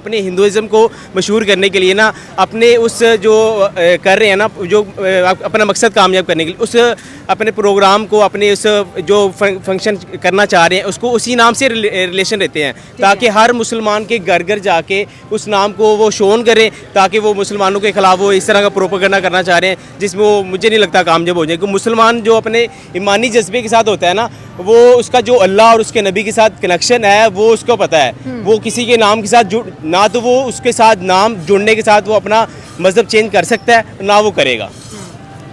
अपने हिंदुइज़्म को मशहूर करने के लिए ना अपने उस जो कर रहे हैं ना जो अपना मकसद कामयाब करने के लिए उस अपने प्रोग्राम को अपने उस जो फंक्शन करना चाह रहे हैं उसको उसी नाम से रिलेशन रहते हैं ताकि हर मुसलमान के घर घर जाके उस नाम को वो शोन करें ताकि वो मुसलमानों के ख़िलाफ़ वो इस तरह का प्रोपेगेंडा करना चाह रहे हैं जिसमें वो मुझे नहीं लगता कामयाब हो जाए। क्योंकि मुसलमान जो अपने ईमानी जज्बे के साथ होता है ना वो उसका जो अल्लाह और उसके नबी के साथ कनेक्शन है वो उसको पता है। वो किसी के नाम के साथ जुड़ ना तो वो उसके साथ नाम जुड़ने के साथ वो अपना मज़हब चेंज कर सकता है ना वो करेगा।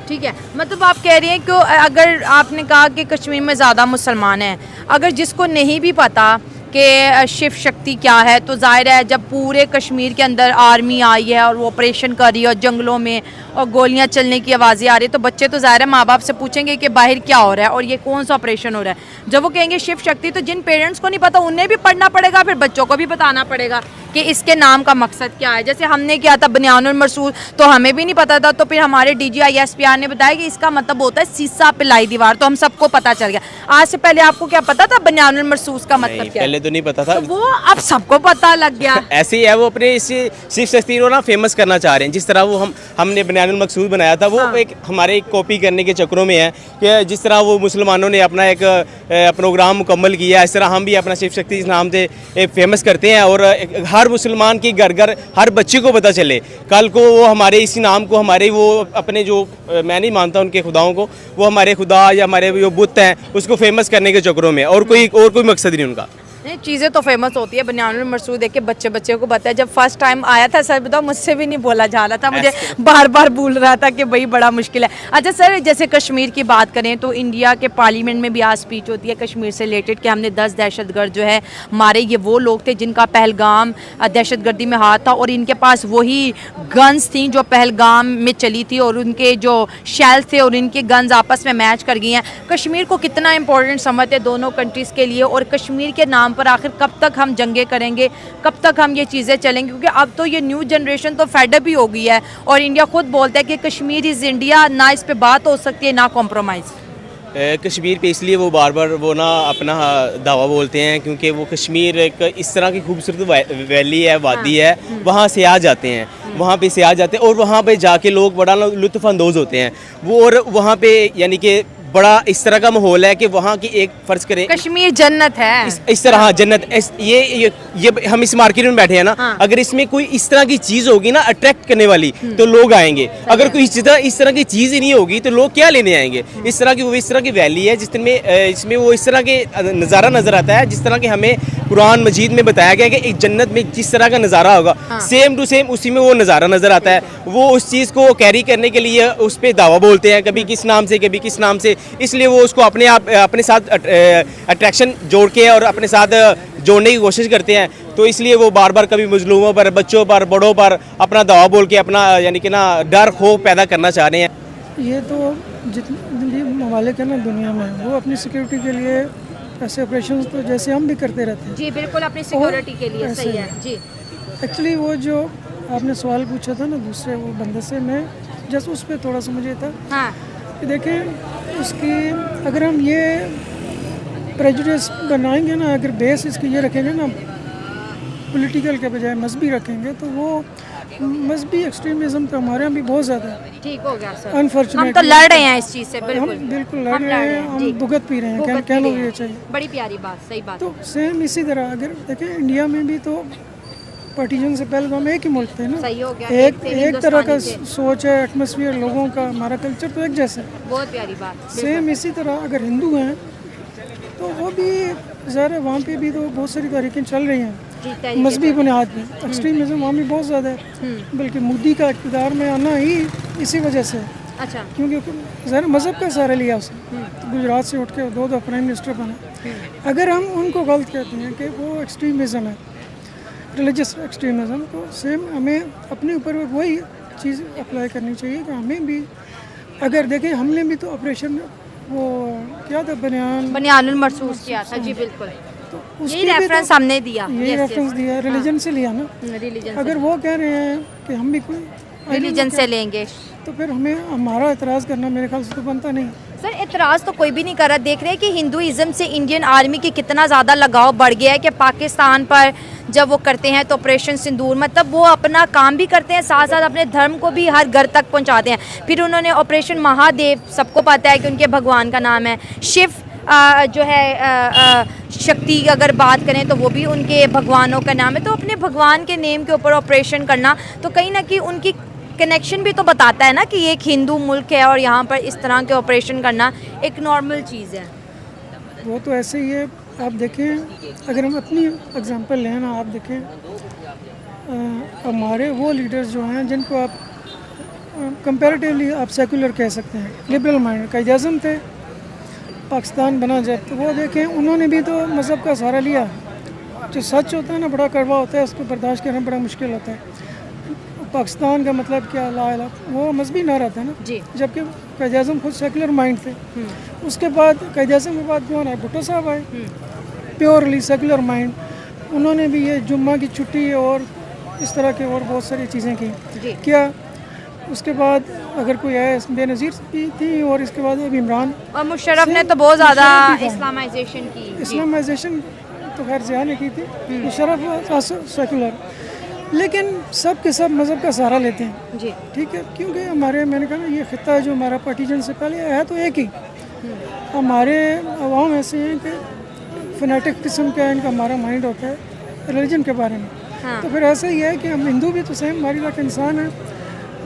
ठीक है, मतलब आप कह रही हैं कि अगर आपने कहा कि कश्मीर में ज़्यादा मुसलमान हैं, अगर जिसको नहीं भी पता कि शिव शक्ति क्या है तो जाहिर है जब पूरे कश्मीर के अंदर आर्मी आई है और वो ऑपरेशन कर रही है और जंगलों में और गोलियां चलने की आवाज़ें आ रही है तो बच्चे तो जाहिर है माँ बाप से पूछेंगे कि बाहर क्या हो रहा है और ये कौन सा ऑपरेशन हो रहा है। जब वो कहेंगे शिव शक्ति तो जिन पेरेंट्स को नहीं पता उन्हें भी पढ़ना पड़ेगा, फिर बच्चों को भी बताना पड़ेगा कि इसके नाम का मकसद क्या है। जैसे हमने किया था बनियानुल मरसूद तो हमें भी नहीं पता था, तो फिर हमारे DGISPR ने बताया कि इसका मतलब होता है सीसा पिलाई दीवार, तो हम सबको पता चल गया। आज से पहले आपको क्या पता था बनियानुल मरसूद का मतलब क्या? पहले तो नहीं पता था, तो वो अब सबको पता लग गया। ऐसे ही है, वो अपने इस शिव शक्ति को ना फेमस करना चाह रहे हैं। जिस तरह वो हमने बनियानुल मकसूद बनाया था वो एक हमारे कॉपी करने के चक्करों में है कि जिस तरह वो मुसलमानों ने अपना एक प्रोग्राम मुकम्मल किया इस तरह हम भी अपना शिव शक्ति इस नाम से फेमस करते हैं और हर मुसलमान के घर घर हर बच्चे को पता चले। कल को वो हमारे इसी नाम को हमारे वो अपने जो मैं नहीं मानता उनके खुदाओं को, वो हमारे खुदा या हमारे जो बुत हैं उसको फेमस करने के चक्करों में और कोई मकसद नहीं उनका। चीज़ें तो फेमस होती है। बनियानुल मरसूद देख के बच्चे को पता है। जब फर्स्ट टाइम आया था सर बताओ मुझसे भी नहीं बोला जा रहा था, मुझे बार बार भूल रहा था कि भाई बड़ा मुश्किल है। अच्छा सर, जैसे कश्मीर की बात करें तो इंडिया के पार्लियामेंट में भी आज स्पीच होती है कश्मीर से रिलेटेड कि हमने 10 दहशतगर्द जो है मारे। ये वो लोग थे जिनका पहलगाम दहशतगर्दी में हाथ था और इनके पास वही गन्स थी जो पहलगाम में चली थी और उनके जो शेल थे और इनके गन्स आपस में मैच कर गई हैं। कश्मीर को कितना इंपॉर्टेंट समझते दोनों कंट्रीज़ के लिए और कश्मीर के नाम पर आखिर कब तक हम जंगे करेंगे, कब तक हम ये चीज़ें चलेंगे? क्योंकि अब तो ये न्यू जनरेशन तो फेडअप भी हो गई है और इंडिया खुद बोलता है कि कश्मीर इज़ इंडिया, ना इस पे बात हो सकती है ना कॉम्प्रोमाइज़। कश्मीर पे इसलिए वो बार बार वो ना अपना दावा बोलते हैं क्योंकि वो कश्मीर एक इस तरह की खूबसूरत वैली है, वादी है, वहाँ से आ जाते हैं, वहाँ पे से आ जाते हैं और वहाँ पे जाके लोग बड़ा लुत्फ़अंदोज़ होते हैं वो। और वहाँ पे यानी कि बड़ा इस तरह का माहौल है कि वहाँ की एक फ़र्ज़ करें कश्मीर जन्नत है इस तरह। हाँ जन्नत। ये हम इस मार्केट में बैठे हैं ना, अगर इसमें कोई इस तरह की चीज़ होगी ना अट्रैक्ट करने वाली तो लोग आएंगे। अगर कोई इस तरह की चीज़ ही नहीं होगी तो लोग क्या लेने आएंगे? इस तरह की वैली है इसमें वो इस तरह के नज़ारा नज़र आता है जिस तरह के हमें कुरान मजीद में बताया गया कि एक जन्नत में जिस तरह का नज़ारा होगा सेम टू सेम उसी में वो नज़ारा नज़र आता है। वो उस चीज़ को कैरी करने के लिए उस पर दावा बोलते हैं, कभी किस नाम से कभी किस नाम से, इसलिए वो उसको अपने साथ अट्रैक्शन जोड़ के और अपने साथ जोड़ने की कोशिश करते हैं। तो इसलिए वो बार बार कभी मजलूमों पर, बच्चों पर, बड़ों पर अपना दावा बोल के अपना यानी कि ना डर खौफ पैदा करना चाह रहे हैं। ये तो जितने भी ममालिक है ना दुनिया में वो अपनी सिक्योरिटी के लिए ऐसे ऑपरेशन तो जैसे हम भी करते रहते हैं। जी बिल्कुल, अपनी सिक्योरिटी के लिए सही है जी। एक्चुअली वो जो आपने सवाल पूछा था ना दूसरे वो बंदे से, मैं जस्ट उस पर थोड़ा सा मुझे था कि देखें उसकी अगर हम ये प्रेजुडिस बनाएंगे ना, अगर बेस इसकी ये रखेंगे ना पॉलिटिकल के बजाय मजहबी रखेंगे तो वो मजहबी एक्सट्रीमिज्म तो हमारे यहाँ भी बहुत ज़्यादा है। ठीक हो गया सर, अनफॉर्चुनेट हम तो लड़ रहे हैं इस चीज़ से। बिल्कुल हम बिल्कुल लड़ रहे हैं, हम भुगत पी रहे हैं, क्या लोग ये चाहिए। बड़ी प्यारी बात, सही बात। तो सेम इसी तरह अगर देखें इंडिया में भी तो पार्टीशन से पहले तो हम एक ही मुल्क थे ना, सही हो गया। एक तरह का सोच है, एटमॉस्फेयर लोगों का, हमारा कल्चर तो एक जैसा है। बहुत प्यारी बात। सेम इसी तरह अगर हिंदू हैं तो वो भी ज़ाहिर है वहाँ पे भी तो बहुत सारी तहरीकें चल रही हैं मजहबी बुनियाद पर। एक्सट्रीमिज्म वहाँ भी बहुत ज़्यादा है, बल्कि मोदी का इक़्तिदार में आना ही इसी वजह से। अच्छा, क्योंकि ज़ाहिर मज़हब का सहारा लिया उसने, तो गुजरात से उठ के दो प्राइम मिनिस्टर बना। अगर हम उनको गलत कहते हैं कि वो एक्सट्रीमिज़म है, रिलीजियस एक्सट्रीमिज़म, तो सेम हमें अपने ऊपर वही चीज़ अप्लाई करनी चाहिए कि हमें भी अगर देखें हमने भी तो ऑपरेशन वो क्या था बनियानुल मरसूद किया था। जी बिल्कुल, तो यही रेफरेंस हमने दिया, यही रेफरेंस दिया, रिलीजन से लिया ना। रिलीजन अगर वो कह रहे हैं कि हम भी कोई रिलीजन से लेंगे तो फिर हमें हमारा एतराज़ करना मेरे ख्याल से तो बनता नहीं। सर एतराज़ तो कोई भी नहीं कर रहा। देख रहे हैं कि हिंदुइज़्म से इंडियन आर्मी की कितना ज़्यादा लगाव बढ़ गया है कि पाकिस्तान पर जब वो करते हैं तो ऑपरेशन सिंदूर, मतलब वो अपना काम भी करते हैं, साथ साथ अपने धर्म को भी हर घर तक पहुंचाते हैं। फिर उन्होंने ऑपरेशन महादेव, सबको पता है कि उनके भगवान का नाम है। शिव जो है शक्ति की अगर बात करें तो वो भी उनके भगवानों का नाम है। तो अपने भगवान के नेम के ऊपर ऑपरेशन करना तो कहीं ना कहीं उनकी कनेक्शन भी तो बताता है ना कि ये एक हिंदू मुल्क है और यहाँ पर इस तरह के ऑपरेशन करना एक नॉर्मल चीज़ है। वो तो ऐसे ही है। आप देखें, अगर हम अपनी एग्जांपल लें ना, आप देखें हमारे वो लीडर्स जो हैं जिनको आप कंपैरेटिवली आप सेकुलर कह सकते हैं, लिबरल माइंड, कायद आज़म थे, पाकिस्तान बना जब, तो वो देखें उन्होंने भी तो मज़हब का सहारा लिया। जो सच होता है ना बड़ा कड़वा होता है, उसको बर्दाश्त करना बड़ा मुश्किल होता है। पाकिस्तान का मतलब क्या, ला इलाहा, वो मजहबी नारा था ना जी। जबकि कायद आज़म खुद सेकुलर माइंड थे। उसके बाद कायद आज़म के बाद कौन आए, भुट्टो साहब आए, प्योरली सेकुलर माइंड। उन्होंने भी ये जुम्मा की छुट्टी और इस तरह के और बहुत सारी चीज़ें की। क्या उसके बाद अगर कोई आया, बेनज़ीर भी थी, और इसके बाद अब इमरान और मुशर्रफ ने तो बहुत ज़्यादा इस्लामाइजेशन की। इस्लामाइजेशन तो खैर ज़िया ने की थी, मुशर्रफ सेकुलर, लेकिन सब के सब मज़हब का सहारा लेते हैं जी। ठीक है, क्योंकि हमारे, मैंने कहा ना, ये ख़ित्ता जो हमारा पार्टीजन से पहले है तो एक ही, हमारे अवाम ऐसे हैं कि फनेटिक किस्म का इनका हमारा माइंड होता है रिलीजन के बारे में। हाँ। तो फिर ऐसा ही है कि हम हिंदू भी तो सेम हमारी तरह इंसान है।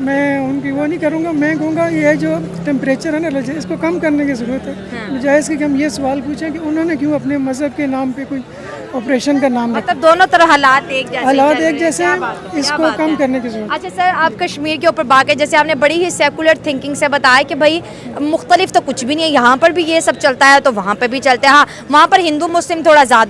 मैं उनकी वो नहीं करूँगा, मैं कहूँगा ये जो टेम्परेचर है ना रिलीजन, इसको कम करने की ज़रूरत है। जायज़ कि हम ये सवाल पूछें कि उन्होंने क्यों अपने मज़हब के नाम पे कोई ऑपरेशन का नाम रखा। मतलब दोनों तरह हालात एक जैसे हालात चल एक रहे जैसे हैं। हैं, क्या बात है, इसको क्या बात कम है। करने की ज़रूरत। अच्छा सर, आप कश्मीर के ऊपर बात, जैसे आपने बड़ी ही सेकुलर थिंकिंग से बताया कि भाई मुख्तलिफ तो कुछ भी नहीं है, यहाँ पर भी ये सब चलता है तो वहाँ पर भी चलता है। हाँ, वहाँ पर हिंदू मुस्लिम थोड़ा ज़्यादा